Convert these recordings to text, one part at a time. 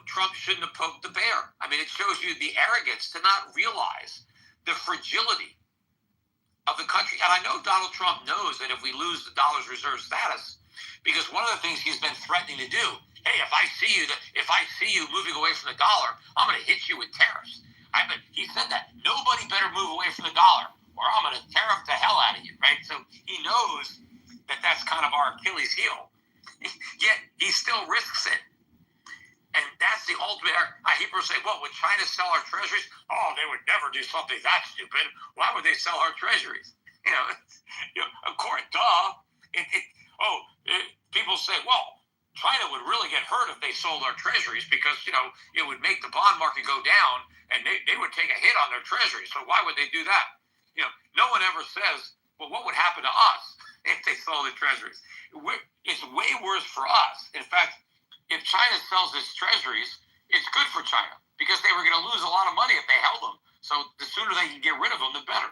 Trump shouldn't have poked the bear. I mean, it shows you the arrogance to not realize the fragility of the country. And I know Donald Trump knows that if we lose the dollar's reserve status, because one of the things he's been threatening to do, hey, if I see you moving away from the dollar, I'm going to hit you with tariffs. He said that nobody better move away from the dollar, or I'm going to tariff the hell out of you, right? So he knows that that's kind of our Achilles heel. Yet he still risks it. And that's the ultimate. People say, well, would China sell our treasuries? Oh, they would never do something that stupid. Why would they sell our treasuries? Of course, duh. People say, well, China would really get hurt if they sold our treasuries because, it would make the bond market go down and they would take a hit on their treasuries. So why would they do that? No one ever says, well, what would happen to us if they sold the treasuries? It's way worse for us. In fact, if China sells its treasuries, it's good for China because they were going to lose a lot of money if they held them. So the sooner they can get rid of them, the better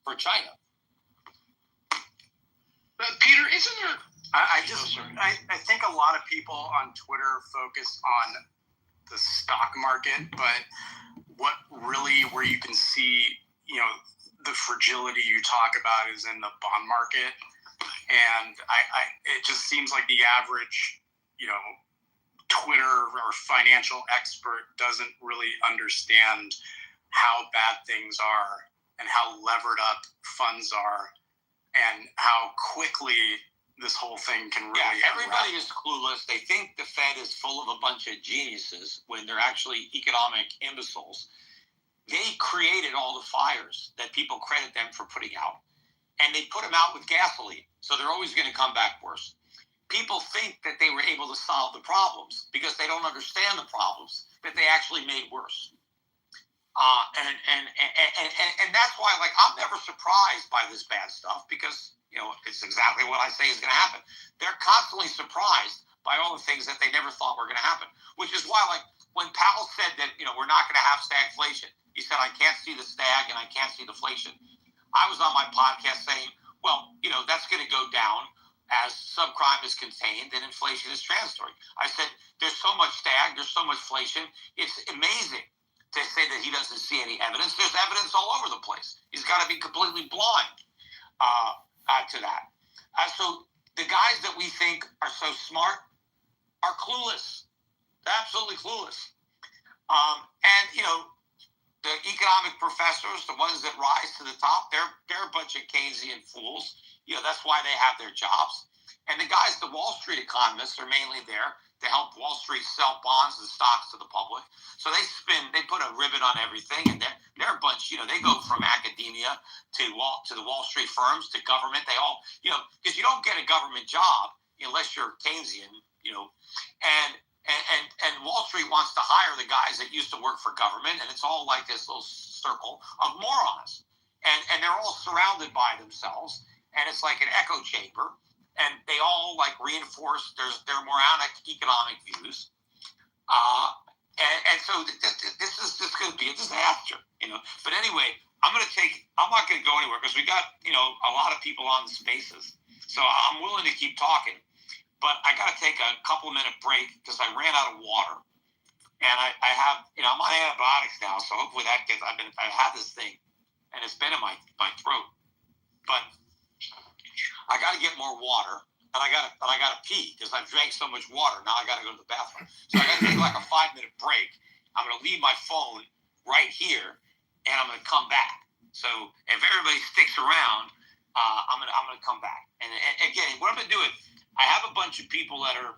for China. Peter, isn't there? I think a lot of people on Twitter focus on the stock market, but where you can see, the fragility you talk about is in the bond market. And it just seems like the average, Twitter or financial expert doesn't really understand how bad things are and how levered up funds are and how quickly this whole thing can really everybody is clueless. They think the Fed is full of a bunch of geniuses when they're actually economic imbeciles. They created all the fires that people credit them for putting out. And they put them out with gasoline. So they're always going to come back worse. People think that they were able to solve the problems because they don't understand the problems that they actually made worse. And that's why, I'm never surprised by this bad stuff because, it's exactly what I say is going to happen. They're constantly surprised by all the things that they never thought were going to happen, which is why, when Powell said that, we're not going to have stagflation, he said, I can't see the stag and I can't see deflation. I was on my podcast saying, well, that's going to go down as subprime is contained and inflation is transitory. I said, there's so much stag, there's so much inflation. It's amazing to say that he doesn't see any evidence. There's evidence all over the place. He's got to be completely blind to that. So the guys that we think are so smart are clueless. They're absolutely clueless. The economic professors, the ones that rise to the top, they're a bunch of Keynesian fools. That's why they have their jobs. And the guys, the Wall Street economists, are mainly there to help Wall Street sell bonds and stocks to the public. So they put a ribbon on everything, and they're a bunch, they go from academia to the Wall Street firms to government. They all, because you don't get a government job unless you're Keynesian, and Wall Street wants to hire the guys that used to work for government, and it's all like this little circle of morons. And they're all surrounded by themselves, and it's like an echo chamber, and they all reinforce their moronic economic views. And so this is just going to be a disaster, But anyway, I'm not going to go anywhere because we got, a lot of people on the spaces. So I'm willing to keep talking. But I got to take a couple-minute break because I ran out of water. And I have, I'm on antibiotics now, so hopefully that gets, I've had this thing, and it's been in my throat. But I got to get more water, and I got to pee because I've drank so much water. Now I got to go to the bathroom. So I got to take a 5-minute break. I'm going to leave my phone right here, and I'm going to come back. So if everybody sticks around, I'm going to come back. And again, what I'm going to do is I have a bunch of people that are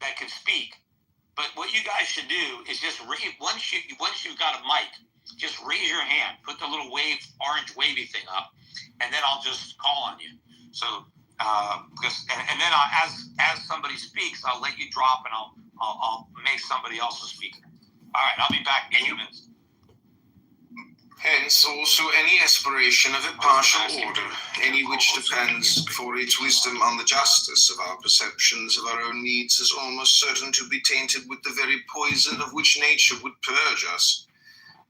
that can speak. But what you guys should do is just once you've got a mic, just raise your hand, put the little orange wavy thing up, and then I'll just call on you. So and then as somebody speaks, I'll let you drop, and I'll make somebody else a speaker. All right, I'll be back in a few minutes. Hence also any aspiration of impartial order, any which depends for its wisdom on the justice of our perceptions of our own needs, is almost certain to be tainted with the very poison of which nature would purge us.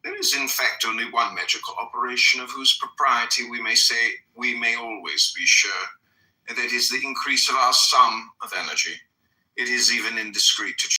There is in fact only one magical operation of whose propriety we may say we may always be sure, and that is the increase of our sum of energy. It is even indiscreet to